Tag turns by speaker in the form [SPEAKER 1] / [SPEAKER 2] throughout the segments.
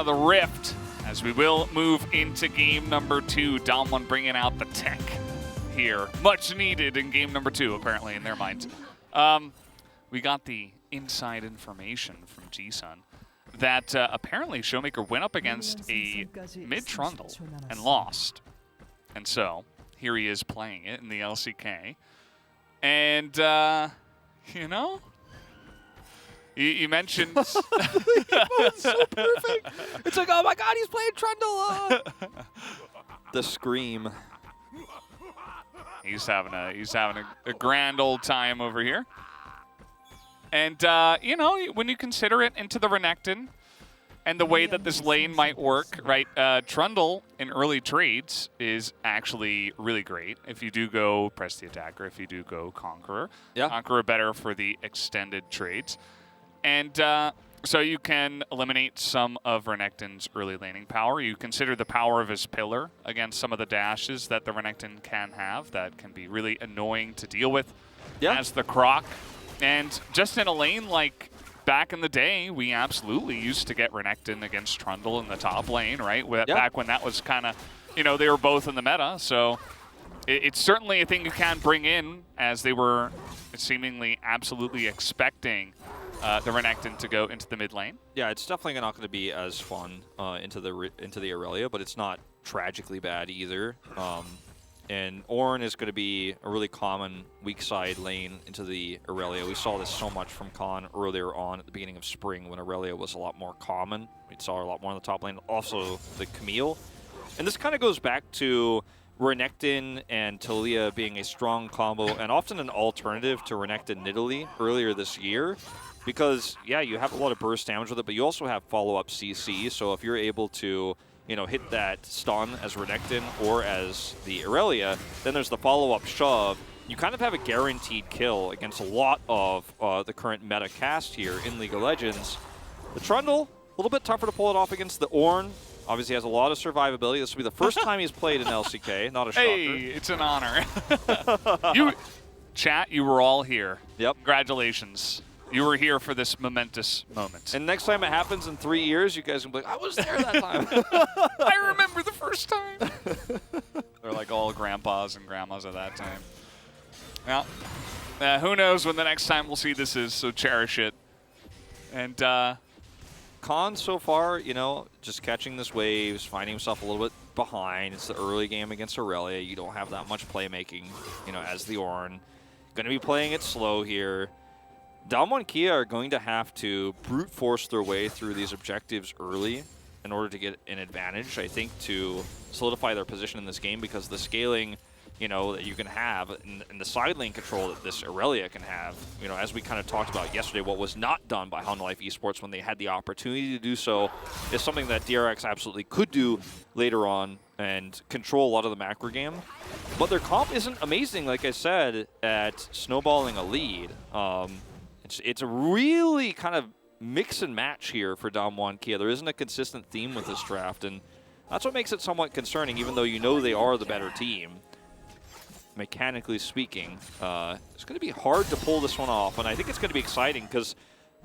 [SPEAKER 1] of the Rift, as we will move into game number 2. Damwon bringing out the tech here. Much needed in game number 2, apparently, in their minds. We got the inside information from G-Sun that apparently Showmaker went up against a mid-Trundle and lost. And so, here he is playing it in the LCK. And, you know, you mentioned...
[SPEAKER 2] so perfect. It's like, oh my god, he's playing Trundle. The scream.
[SPEAKER 1] He's having a grand old time over here. And, you know, when you consider it into the Renekton and the way that this lane might work, right, Trundle in early trades is actually really great. If you do go Press the Attacker, if you do go Conqueror.
[SPEAKER 2] Yeah.
[SPEAKER 1] Conqueror better for the extended trades. And so you can eliminate some of Renekton's early laning power. You consider the power of his pillar against some of the dashes that the Renekton can have that can be really annoying to deal with as the Croc. And just in a lane like back in the day, we absolutely used to get Renekton against Trundle in the top lane, right? Back when that was kind of, you know, they were both in the meta. So it's certainly a thing you can bring in, as they were seemingly absolutely expecting the Renekton to go into the mid lane.
[SPEAKER 2] Yeah, it's definitely not going to be as fun into the Aurelia, but it's not tragically bad either. And Ornn is going to be a really common weak side lane into the Aurelia. We saw this so much from Khan earlier on at the beginning of spring when Aurelia was a lot more common. We saw a lot more in the top lane. Also the Camille. And this kind of goes back to Renekton and Taliyah being a strong combo and often an alternative to Renekton Nidalee earlier this year. Because, yeah, you have a lot of burst damage with it, but you also have follow-up CC. So if you're able to, you know, hit that stun as Renekton or as the Aurelia, then there's the follow-up shove. You kind of have a guaranteed kill against a lot of the current meta cast here in League of Legends. The Trundle, a little bit tougher to pull it off against the Ornn. Obviously has a lot of survivability. This will be the first time he's played in LCK, not a shocker.
[SPEAKER 1] Hey, it's an honor. Chat, you were all here.
[SPEAKER 2] Yep.
[SPEAKER 1] Congratulations. You were here for this momentous moment.
[SPEAKER 2] And next time it happens in 3 years, you guys can be like, I was there that time.
[SPEAKER 1] I remember the first time. They're like all grandpas and grandmas at that time. Well, who knows when the next time we'll see this is, so cherish it. And
[SPEAKER 2] Khan so far, you know, just catching this wave, finding himself a little bit behind. It's the early game against Aurelia. You don't have that much playmaking, you know, as the Ornn. Going to be playing it slow here. Damwon Kia are going to have to brute force their way through these objectives early in order to get an advantage, I think, to solidify their position in this game, because the scaling, you know, that you can have and the side lane control that this Aurelia can have, you know, as we kind of talked about yesterday, what was not done by Hanwha Life Esports when they had the opportunity to do so is something that DRX absolutely could do later on and control a lot of the macro game. But their comp isn't amazing, like I said, at snowballing a lead. It's a really kind of mix and match here for Damwon Kia. There isn't a consistent theme with this draft, and that's what makes it somewhat concerning, even though you know they are the better team. Mechanically speaking, it's going to be hard to pull this one off, and I think it's going to be exciting because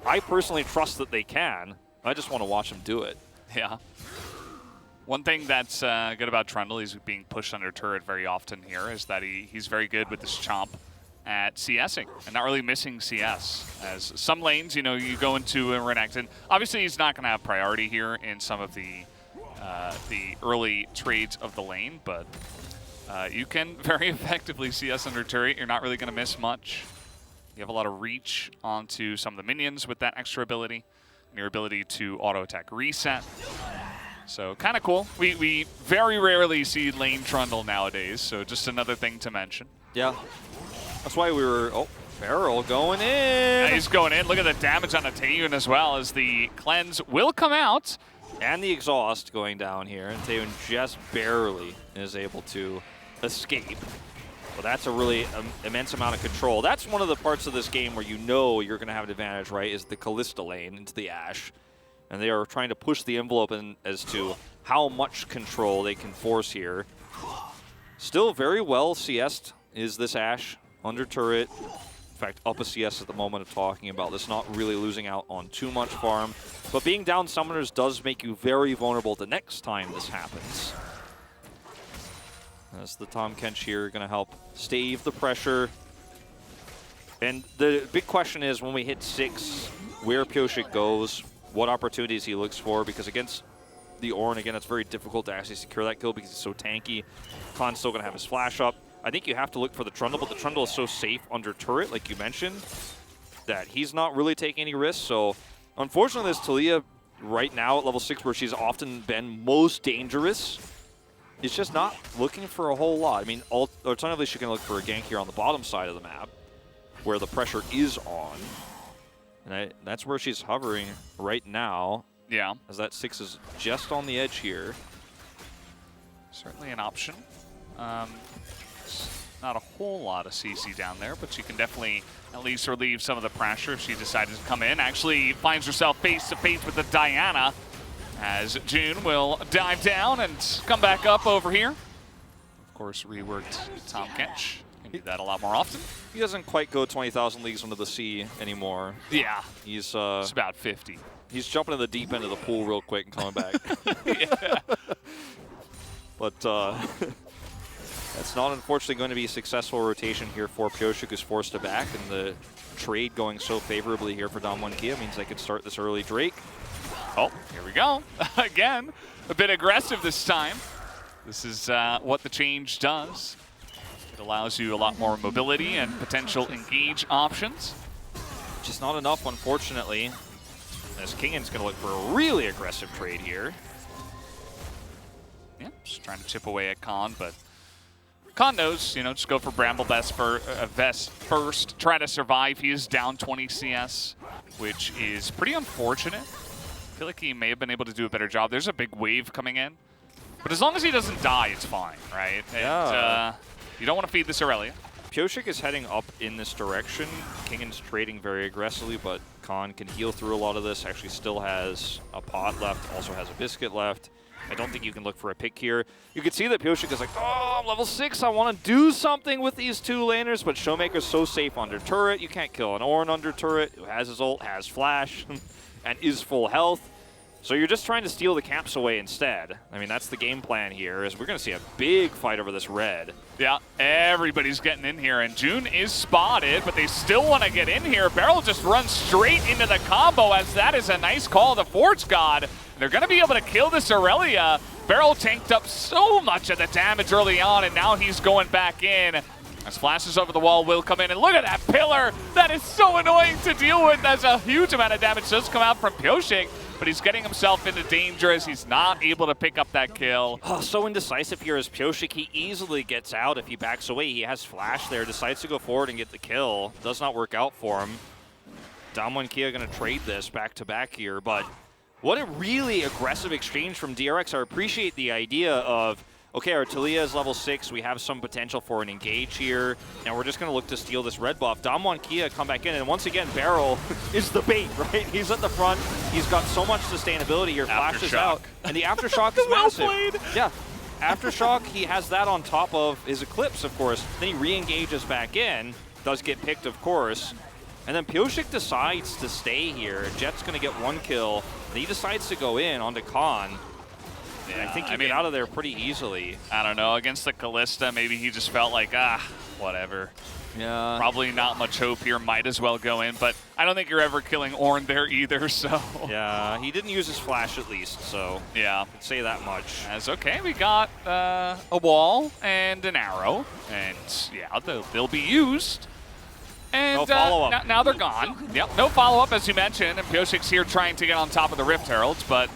[SPEAKER 2] I personally trust that they can. I just want to watch them do it.
[SPEAKER 1] Yeah. One thing that's good about Trundle, he's being pushed under turret very often here, is that he's very good with this chomp at CSing and not really missing CS. As some lanes, you know, you go into a Renekton. Obviously, he's not going to have priority here in some of the early trades of the lane, but you can very effectively CS under turret. You're not really going to miss much. You have a lot of reach onto some of the minions with that extra ability, and your ability to auto-attack reset. So kind of cool. We very rarely see lane Trundle nowadays, so just another thing to mention.
[SPEAKER 2] Yeah. That's why we were, Barrel going in.
[SPEAKER 1] Yeah, he's going in. Look at the damage on the Taeyun as well, as the cleanse will come out.
[SPEAKER 2] And the exhaust going down here, and Taeyun just barely is able to escape. Well, that's a really immense amount of control. That's one of the parts of this game where you know you're going to have an advantage, right, is the Kalista lane into the Ashe. And they are trying to push the envelope in as to how much control they can force here. Still very well CS'd is this Ashe. Under turret, fact, up a CS at the moment of talking about this, not really losing out on too much farm. But being down summoners does make you very vulnerable the next time this happens. As the Tahm Kench here going to help stave the pressure. And the big question is, when we hit 6, where Pyosik goes, what opportunities he looks for, because against the Ornn, again, it's very difficult to actually secure that kill because he's so tanky. Khan's still going to have his flash up. I think you have to look for the Trundle, but the Trundle is so safe under turret, like you mentioned, that he's not really taking any risks. So, unfortunately, this Taliyah right now at level 6, where she's often been most dangerous, is just not looking for a whole lot. I mean, alternatively, she can look for a gank here on the bottom side of the map, where the pressure is on. And that's where she's hovering right now.
[SPEAKER 1] Yeah.
[SPEAKER 2] As that 6 is just on the edge here.
[SPEAKER 1] Certainly an option. Not a whole lot of CC down there, but she can definitely at least relieve some of the pressure if she decided to come in. Actually finds herself face-to-face with the Diana, as June will dive down and come back up over here. Of course, reworked Tahm Kench. Can do that a lot more often.
[SPEAKER 2] He doesn't quite go 20,000 leagues under the sea anymore.
[SPEAKER 1] Yeah.
[SPEAKER 2] He's
[SPEAKER 1] it's about 50.
[SPEAKER 2] He's jumping in the deep end of the pool real quick and coming back.
[SPEAKER 1] Yeah.
[SPEAKER 2] But that's not, unfortunately, going to be a successful rotation here for Pyosik, who's forced to back, and the trade going so favorably here for Damwon Kia means they could start this early Drake.
[SPEAKER 1] Oh, here we go. Again, a bit aggressive this time. This is what the change does. It allows you a lot more mobility and potential engage options.
[SPEAKER 2] Just not enough, unfortunately. As Kingan's going to look for a really aggressive trade here.
[SPEAKER 1] Yeah, just trying to chip away at Khan, but Khan knows, you know, just go for Bramble Vest first, try to survive. He is down 20 CS, which is pretty unfortunate. I feel like he may have been able to do a better job. There's a big wave coming in, but as long as he doesn't die, it's fine, right?
[SPEAKER 2] Yeah.
[SPEAKER 1] And, you don't want to feed this Aurelia.
[SPEAKER 2] Pyosik is heading up in this direction. Kingan's trading very aggressively, but Khan can heal through a lot of this. Actually still has a pot left, also has a biscuit left. I don't think you can look for a pick here. You can see that Pyosik is like, oh, I'm level 6, I want to do something with these 2 laners, but Showmaker's so safe under turret. You can't kill an Ornn under turret, who has his ult, has flash, and is full health. So you're just trying to steal the camps away instead. I mean, that's the game plan here, is we're going to see a big fight over this red.
[SPEAKER 1] Yeah, everybody's getting in here, and June is spotted, but they still want to get in here. Beryl just runs straight into the combo, as that is a nice call to Forge God. They're going to be able to kill this Aurelia. Beryl tanked up so much of the damage early on, and now he's going back in. As flashes over the wall will come in, and look at that pillar! That is so annoying to deal with, as a huge amount of damage does come out from Pyosik, but he's getting himself into danger as he's not able to pick up that kill.
[SPEAKER 2] Oh, so indecisive here as Pyosik. He easily gets out if he backs away. He has flash there, decides to go forward and get the kill. Does not work out for him. Damwon Kia going to trade this back-to-back here, but what a really aggressive exchange from DRX. I appreciate the idea of, okay, our Taliyah is level 6. We have some potential for an engage here, and we're just going to look to steal this red buff. Damwon Kia come back in, and once again, Beryl is the bait, right? He's at the front. He's got so much sustainability here. Flashes out, and the Aftershock is
[SPEAKER 1] well
[SPEAKER 2] massive.
[SPEAKER 1] played.
[SPEAKER 2] Yeah, Aftershock, he has that on top of his Eclipse, of course. Then he re-engages back in, does get picked, of course. And then Pyosik decides to stay here. Jet's going to get 1 kill. And he decides to go in onto Khan. Yeah, I think he get out of there pretty easily.
[SPEAKER 1] I don't know, against the Kalista, maybe he just felt like, whatever.
[SPEAKER 2] Yeah.
[SPEAKER 1] Probably not much hope here, might as well go in, but I don't think you're ever killing Ornn there either, so.
[SPEAKER 2] Yeah, he didn't use his flash at least, so.
[SPEAKER 1] Yeah.
[SPEAKER 2] I could say that much.
[SPEAKER 1] As okay, we got a wall and an arrow, and yeah, they'll be used. And
[SPEAKER 2] no follow-up.
[SPEAKER 1] Now they're gone. Yep, no follow-up, as you mentioned, and Pyosik's here trying to get on top of the Rift Heralds, but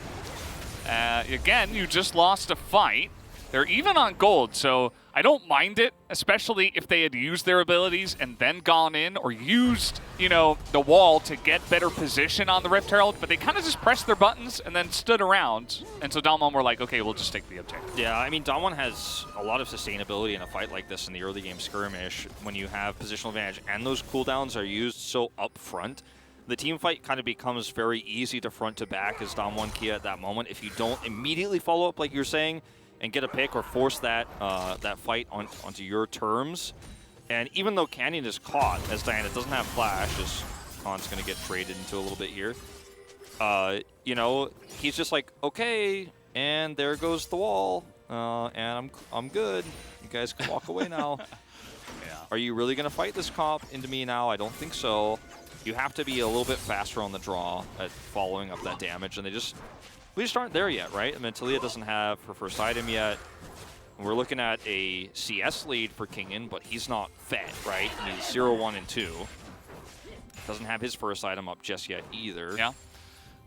[SPEAKER 1] again, you just lost a fight. They're even on gold, so I don't mind it, especially if they had used their abilities and then gone in or used, you know, the wall to get better position on the Rift Herald, but they kind of just pressed their buttons and then stood around. And so Damwon were like, okay, we'll just take the objective.
[SPEAKER 2] Yeah, I mean, Damwon has a lot of sustainability in a fight like this in the early game skirmish when you have positional advantage and those cooldowns are used so up front. The team fight kind of becomes very easy to front to back as Damwon Kia at that moment. If you don't immediately follow up, like you're saying, and get a pick or force that that fight onto your terms, And even though Canyon is caught, as Diana doesn't have flash, as Khan's going to get traded into a little bit here, you know, he's just like, okay, and there goes the wall, and I'm good. You guys can walk away now.
[SPEAKER 1] Yeah.
[SPEAKER 2] Are you really going to fight this comp into me now? I don't think so. You have to be a little bit faster on the draw at following up that damage, and we just aren't there yet, right? I mean, Talia doesn't have her first item yet. We're looking at a CS lead for Kingen, but he's not fed, right? He's 0-1 and 2. Doesn't have his first item up just yet either.
[SPEAKER 1] Yeah.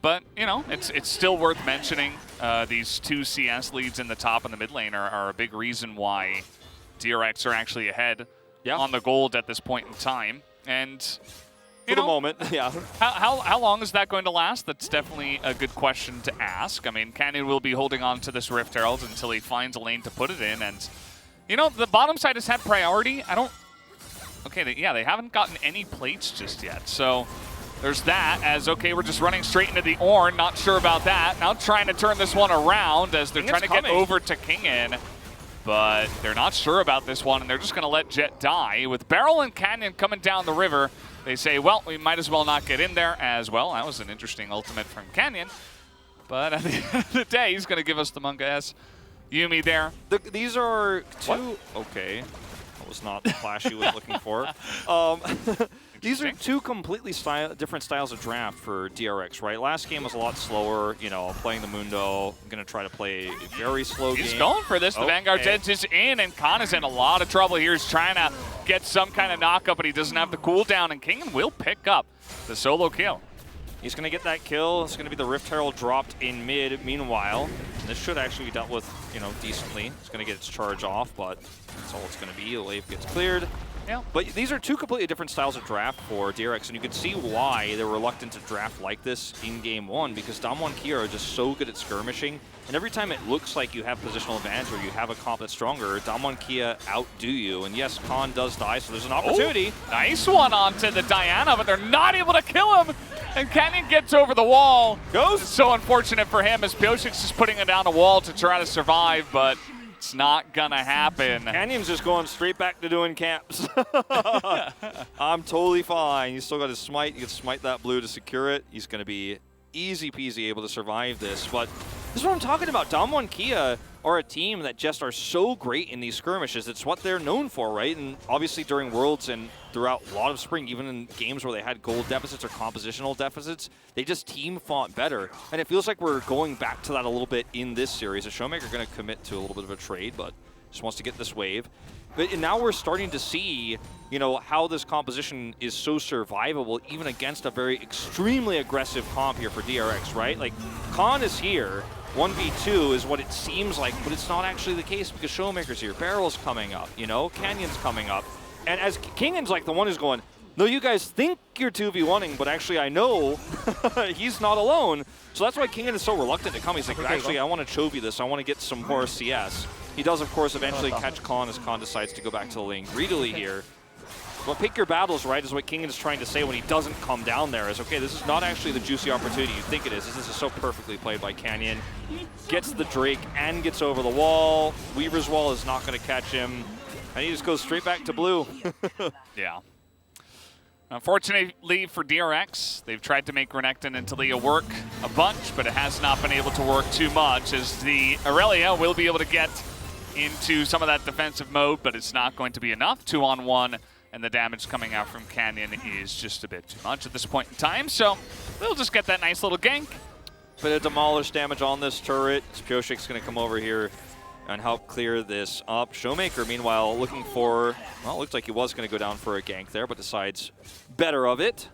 [SPEAKER 1] But, you know, it's still worth mentioning these 2 CS leads in the top and the mid lane are a big reason why DRX are actually ahead on the gold at this point in time. And, you
[SPEAKER 2] for
[SPEAKER 1] know,
[SPEAKER 2] the moment, yeah.
[SPEAKER 1] How long is that going to last? That's definitely a good question to ask. I mean, Canyon will be holding on to this Rift Herald until he finds a lane to put it in. And, you know, the bottom side has had priority. Okay, they haven't gotten any plates just yet. So there's that as, okay, we're just running straight into the Ornn. Not sure about that. Now trying to turn this one around as they're trying to get over to Kingen. But they're not sure about this one, and they're just going to let Jet die. With Beryl and Canyon coming down the river, they say, well, we might as well not get in there as well. That was an interesting ultimate from Canyon. But at the end of the day, he's going to give us the Munga S. Yuumi there.
[SPEAKER 2] These are two... Okay. That was not the flash he was looking for. These are 2 completely different styles of draft for DRX, right? Last game was a lot slower, you know, playing the Mundo. I'm going to try to play a very slow game.
[SPEAKER 1] He's going for this. The Vanguard's Edge is in, and Khan is in a lot of trouble here. He's trying to get some kind of knockup, but he doesn't have the cooldown, and Kingen will pick up the solo kill.
[SPEAKER 2] He's going to get that kill. It's going to be the Rift Herald dropped in mid. Meanwhile, this should actually be dealt with, you know, decently. It's going to get its charge off, but that's all it's going to be. The wave gets cleared.
[SPEAKER 1] Yeah.
[SPEAKER 2] But these are 2 completely different styles of draft for DRX, and you can see why they're reluctant to draft like this in Game 1, because Damwon Kia are just so good at skirmishing, and every time it looks like you have positional advantage or you have a comp that's stronger, Damwon Kia outdo you. And yes, Khan does die, so there's an opportunity.
[SPEAKER 1] Oh, nice one onto the Diana, but they're not able to kill him, and Canyon gets over the wall. It's so unfortunate for him as Pyosix is putting it down a wall to try to survive, but it's not gonna happen.
[SPEAKER 2] Canyon's just going straight back to doing camps. I'm totally fine. He's still got his smite. He can smite that blue to secure it. He's gonna be easy peasy able to survive this. But this is what I'm talking about. Damwon Kia are a team that just are so great in these skirmishes. It's what they're known for, right? And obviously during Worlds and throughout a lot of spring, even in games where they had gold deficits or compositional deficits, they just team fought better. And it feels like we're going back to that a little bit in this series. The Showmaker going to commit to a little bit of a trade, but just wants to get this wave. But now we're starting to see, you know, how this composition is so survivable even against a very extremely aggressive comp here for DRX, right? Like, Khan is here. 1v2 is what it seems like, but it's not actually the case because Showmaker's here. Barrel's coming up, you know, Canyon's coming up. And as Kingen's like the one who's going, no, you guys think you're 2v1ing, but actually I know he's not alone. So that's why Kingen is so reluctant to come. He's like, actually, I want to Chovy this. I want to get some more CS. He does, of course, eventually catch Khan as Khan decides to go back to the lane greedily here. But pick your battles, right, is what Kingen is trying to say when he doesn't come down there. Is, okay, this is not actually the juicy opportunity you think it is. This is so perfectly played by Canyon. Gets the Drake and gets over the wall. Weaver's wall is not going to catch him. And he just goes straight back to blue.
[SPEAKER 1] Yeah. Unfortunately for DRX, they've tried to make Renekton and Talia work a bunch, but it has not been able to work too much, as the Aurelia will be able to get into some of that defensive mode, but it's not going to be enough. 2-on-1, and the damage coming out from Canyon is just a bit too much at this point in time, so they'll just get that nice little gank.
[SPEAKER 2] Bit of demolish damage on this turret. Pyosic's going to come over here and help clear this up. Showmaker, meanwhile, looking for, well, it looks like he was going to go down for a gank there, but decides better of it.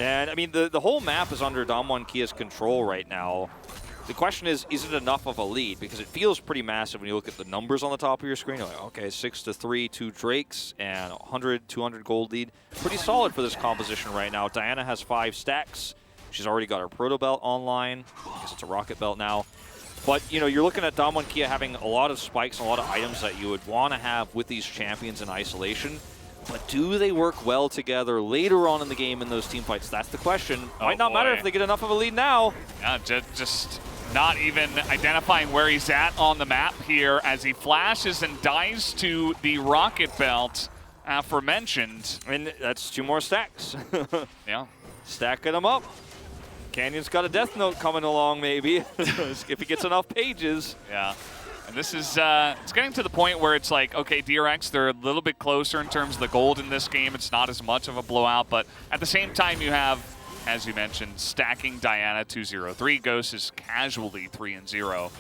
[SPEAKER 2] And, I mean, the whole map is under Damwon Kia's control right now. The question is it enough of a lead? Because it feels pretty massive when you look at the numbers on the top of your screen. You're like, okay, 6-3, 2 Drakes, and 100, 200 gold lead. Pretty solid for this composition right now. Diana has 5 stacks. She's already got her Proto Belt online. I guess it's a Rocket Belt now. But, you know, you're looking at Damwon Kia having a lot of spikes and a lot of items that you would want to have with these champions in isolation. But do they work well together later on in the game in those team fights? That's the question. Might not matter if they get enough of a lead now.
[SPEAKER 1] Yeah, just not even identifying where he's at on the map here as he flashes and dives to the rocket belt aforementioned.
[SPEAKER 2] And that's 2 more stacks.
[SPEAKER 1] Yeah.
[SPEAKER 2] Stacking them up. Canyon's got a death note coming along, maybe, if he gets enough pages.
[SPEAKER 1] Yeah. And this is, it's getting to the point where it's like, okay, DRX, they're a little bit closer in terms of the gold in this game. It's not as much of a blowout, but at the same time you have, as you mentioned, stacking Diana 2-0-3. Ghost is casually 3-0.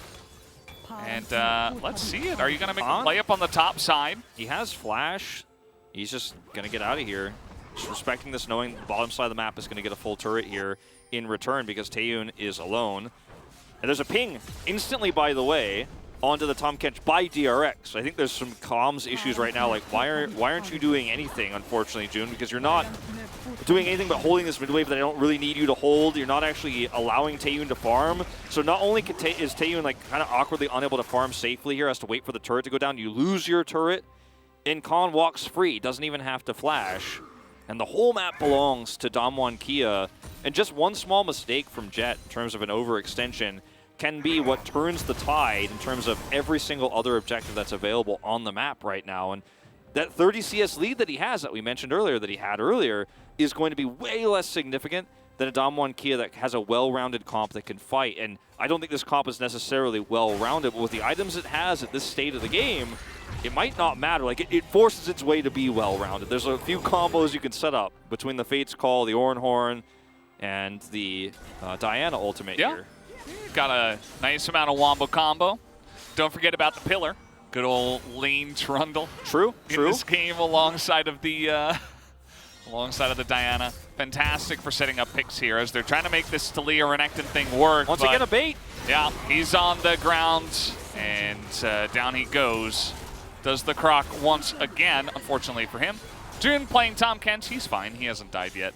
[SPEAKER 1] And let's see it. Are you going to make a play up on the top side?
[SPEAKER 2] He has flash. He's just going to get out of here. Just respecting this, knowing the bottom side of the map is going to get a full turret here in return because Taeyun is alone. And there's a ping instantly, by the way, onto the Tahm Kench by DRX. I think there's some comms issues right now. Like, why aren't you doing anything, unfortunately, June? Because you're not doing anything but holding this mid wave that I don't really need you to hold. You're not actually allowing Taeyun to farm. So not only is Taeyun like kind of awkwardly unable to farm safely here, has to wait for the turret to go down. You lose your turret, and Khan walks free, doesn't even have to flash. And the whole map belongs to Damwon Kia. And just one small mistake from Jet in terms of an overextension can be what turns the tide in terms of every single other objective that's available on the map right now. And that 30 CS lead that he has, that we mentioned earlier, that he had earlier, is going to be way less significant than a Damwon Kia that has a well-rounded comp that can fight. And I don't think this comp is necessarily well-rounded, but with the items it has at this state of the game, it might not matter. Like, it forces its way to be well-rounded. There's a few combos you can set up between the Fate's Call, the Oranhorn, and the Diana ultimate here.
[SPEAKER 1] Got a nice amount of wombo combo. Don't forget about the pillar. Good old lane Trundle.
[SPEAKER 2] True.
[SPEAKER 1] In this game alongside of the Diana. Fantastic for setting up picks here as they're trying to make this Talia Renekton thing work.
[SPEAKER 2] Once again, a bait.
[SPEAKER 1] Yeah, he's on the ground and down he goes. Does the croc once again, unfortunately for him. June playing Tahm Kench, he's fine. He hasn't died yet.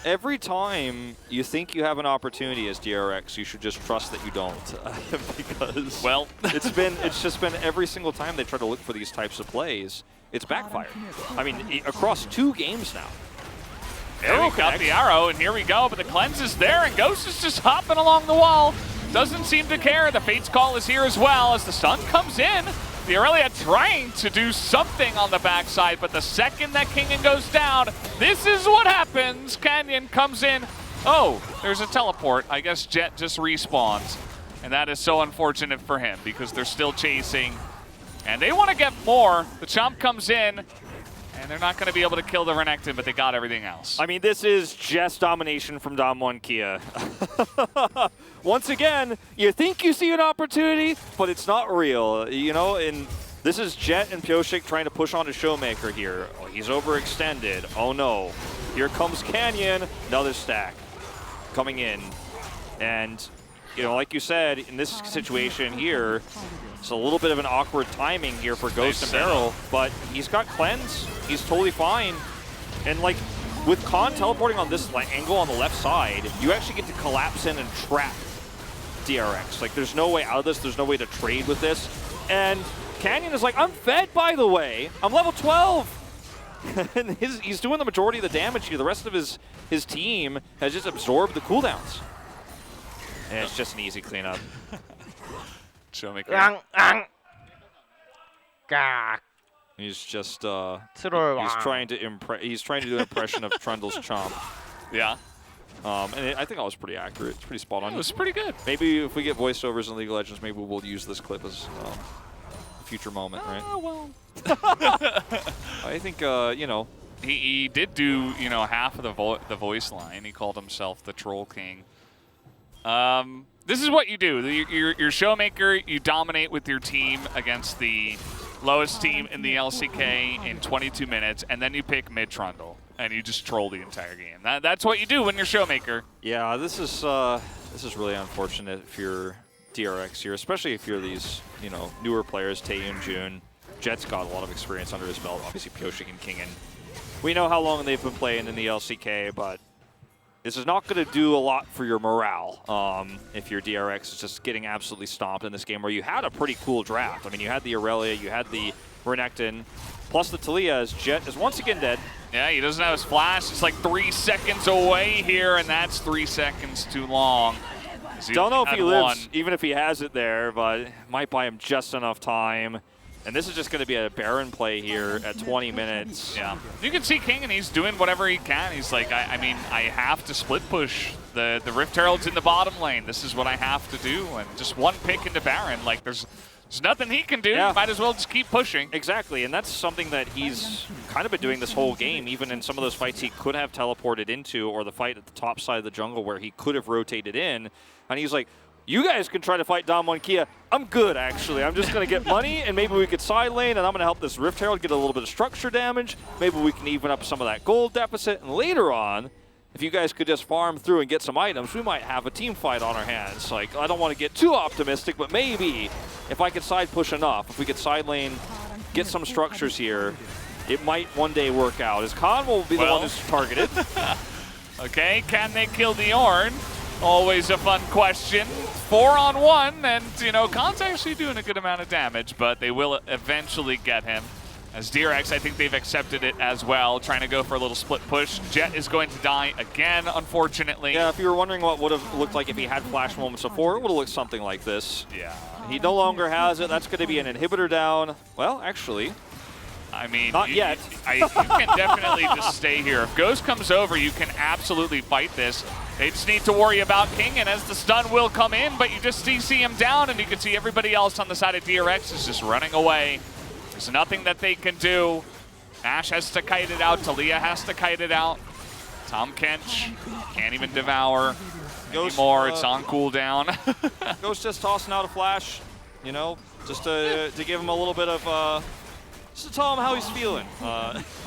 [SPEAKER 2] Every time you think you have an opportunity as DRX, you should just trust that you don't, because
[SPEAKER 1] well,
[SPEAKER 2] it's just been every single time they try to look for these types of plays, it's backfired. I mean, across 2 games now.
[SPEAKER 1] Arrow got the arrow, and here we go. But the cleanse is there, and Ghost is just hopping along the wall. Doesn't seem to care. The Fate's Call is here as well as the stun comes in. The Aurelia trying to do something on the backside, but the second that Kingen goes down, this is what happens. Canyon comes in. Oh, there's a teleport. I guess Jet just respawns. And that is so unfortunate for him because they're still chasing. And they want to get more. The Chomp comes in, and they're not going to be able to kill the Renekton, but they got everything else.
[SPEAKER 2] I mean, this is just domination from Damwon Kia. Once again, you think you see an opportunity, but it's not real, you know? And this is Jet and Pyoshik trying to push on to Showmaker here. Oh, he's overextended. Oh no. Here comes Canyon. Another stack coming in. And, you know, like you said, in this situation here, it's a little bit of an awkward timing here for Ghost and Barrel, but he's got cleanse. He's totally fine. And like, with Khan teleporting on this angle on the left side, you actually get to collapse in and trap DRX. Like, there's no way out of this. There's no way to trade with this. And Canyon is like, I'm fed, by the way. I'm level 12. And he's doing the majority of the damage here. The rest of his team has just absorbed the cooldowns. And it's just an easy cleanup.
[SPEAKER 1] Showmaker.
[SPEAKER 2] He's just he's trying to do an impression of Trundle's Chomp.
[SPEAKER 1] Yeah.
[SPEAKER 2] And I think that was pretty accurate. It's pretty spot on.
[SPEAKER 1] It was pretty good.
[SPEAKER 2] Maybe if we get voiceovers in League of Legends, maybe we'll use this clip as a future moment, right?
[SPEAKER 1] Oh, well.
[SPEAKER 2] I think, you know.
[SPEAKER 1] He did do, you know, half of the voice line. He called himself the Troll King. This is what you do. You're Showmaker. You dominate with your team against the lowest team in the LCK in 22 minutes, and then you pick mid Trundle, and you just troll the entire game. That's what you do when you're Showmaker.
[SPEAKER 2] Yeah, this is really unfortunate if you're DRX here, especially if you're these, you know, newer players, Taeyun, June. Jet's got a lot of experience under his belt, obviously Pyoshik and Kingen. We know how long they've been playing in the LCK, but this is not going to do a lot for your morale if your DRX is just getting absolutely stomped in this game where you had a pretty cool draft. I mean, you had the Aurelia, you had the Renekton, plus the Talia as Jet is once again dead.
[SPEAKER 1] Yeah, he doesn't have his flash. It's like 3 seconds away here, and that's 3 seconds too long.
[SPEAKER 2] Don't know if he lives,
[SPEAKER 1] one.
[SPEAKER 2] even if he has it there, but it might buy him just enough time. And this is just going to be a Baron play here at 20 minutes.
[SPEAKER 1] Yeah. You can see King, and he's doing whatever he can. He's like, I mean, I have to split push. The Rift Herald's in the bottom lane. This is what I have to do. And just one pick into Baron. Like, there's nothing he can do.
[SPEAKER 2] Yeah.
[SPEAKER 1] Might as well just keep pushing.
[SPEAKER 2] Exactly, and that's something that he's kind of been doing this whole game, even in some of those fights he could have teleported into, or the fight at the top side of the jungle where he could have rotated in. And he's like, you guys can try to fight Damwon Kia. I'm good, actually. I'm just going to get money, and maybe we could side lane, and I'm going to help this Rift Herald get a little bit of structure damage. Maybe we can even up some of that gold deficit. And later on, if you guys could just farm through and get some items, we might have a team fight on our hands. Like, I don't want to get too optimistic, but maybe if I could side push enough, if we could side lane, get some structures here, it might one day work out. As Khan will be the one who's targeted.
[SPEAKER 1] Okay, can they kill the Ornn? Always a fun question. 4-on-1, and, you know, Khan's actually doing a good amount of damage, but they will eventually get him. As DRX, I think they've accepted it as well, trying to go for a little split push. Jet is going to die again, unfortunately.
[SPEAKER 2] Yeah, if you were wondering what would have looked like if he had flash moments before, it would have looked something like this.
[SPEAKER 1] Yeah.
[SPEAKER 2] He no longer has it. That's going to be an inhibitor down. Well, actually,
[SPEAKER 1] I mean,
[SPEAKER 2] not yet.
[SPEAKER 1] You can definitely just stay here. If Ghost comes over, you can absolutely fight this. They just need to worry about King, and as the stun will come in, but you just see him down, and you can see everybody else on the side of DRX is just running away. There's nothing that they can do. Ash has to kite it out. Talia has to kite it out. Tom Kench can't even devour anymore. It's on cooldown.
[SPEAKER 2] Ghost just tossing out a flash, you know, just to give him a little bit of, just to tell him how he's feeling.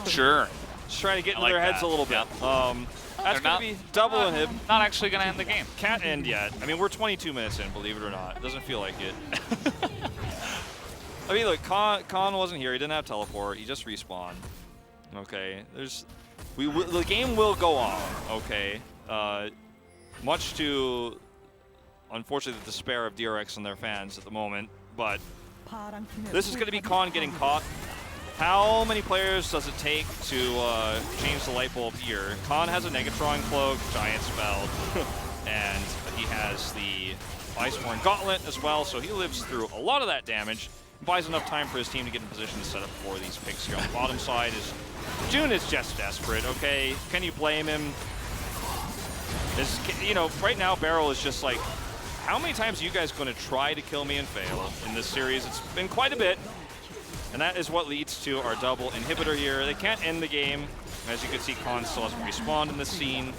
[SPEAKER 1] Sure.
[SPEAKER 2] Just trying to get into
[SPEAKER 1] like
[SPEAKER 2] their heads
[SPEAKER 1] that.
[SPEAKER 2] a little bit.
[SPEAKER 1] Yeah.
[SPEAKER 2] That's going to be double inhib.
[SPEAKER 1] Not actually going to end the game.
[SPEAKER 2] Can't end yet. I mean, we're 22 minutes in, believe it or not. It doesn't feel like it. I mean, look, Khan wasn't here. He didn't have teleport. He just respawned. Okay, the game will go on. Okay, much to, unfortunately, the despair of DRX and their fans at the moment. But this is going to be Khan getting caught. How many players does it take to change the light bulb here? Khan has a Negatron Cloak, Giant Spell, and he has the Iceborne Gauntlet as well, so he lives through a lot of that damage. Buys enough time for his team to get in position to set up for these picks here on the bottom side. June is just desperate, okay? Can you blame him? You know, right now Beryl is just like, how many times are you guys going to try to kill me and fail in this series? It's been quite a bit. And that is what leads to our double inhibitor here. They can't end the game. As you can see, Khan still hasn't respawned in this scene.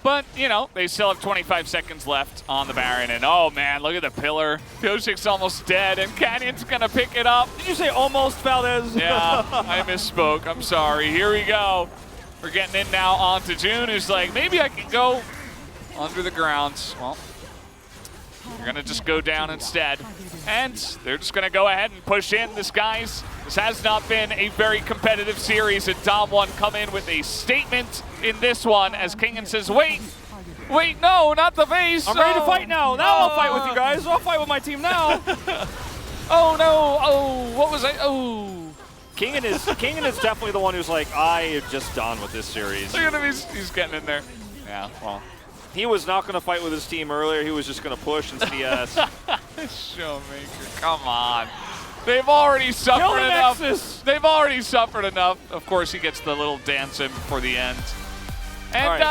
[SPEAKER 1] But, you know, they still have 25 seconds left on the Baron. And, oh, man, look at the pillar. Piosik's almost dead, and Canyon's going to pick it up.
[SPEAKER 2] Did you say almost, Valdez?
[SPEAKER 1] Yeah, I misspoke. I'm sorry. Here we go. We're getting in now onto June, who's like, maybe I can go under the ground. Well, they're going to just go down instead. And they're just going to go ahead and push in. This has not been a very competitive series, and Damwon come in with a statement in this one as Kingen says, wait, no, not the face.
[SPEAKER 2] I'm ready to fight now. Now I'll fight with you guys. I'll fight with my team now.
[SPEAKER 1] Oh, no. Oh, what was I? Oh.
[SPEAKER 2] Kingen is definitely the one who's like, I am just done with this series.
[SPEAKER 1] Look at him. He's getting in there. Yeah, well.
[SPEAKER 2] He was not going to fight with his team earlier. He was just going to push and CS.
[SPEAKER 1] Showmaker, come on. They've already suffered enough.
[SPEAKER 2] Nexus.
[SPEAKER 1] They've already suffered enough. Of course, he gets the little dance in for the end. And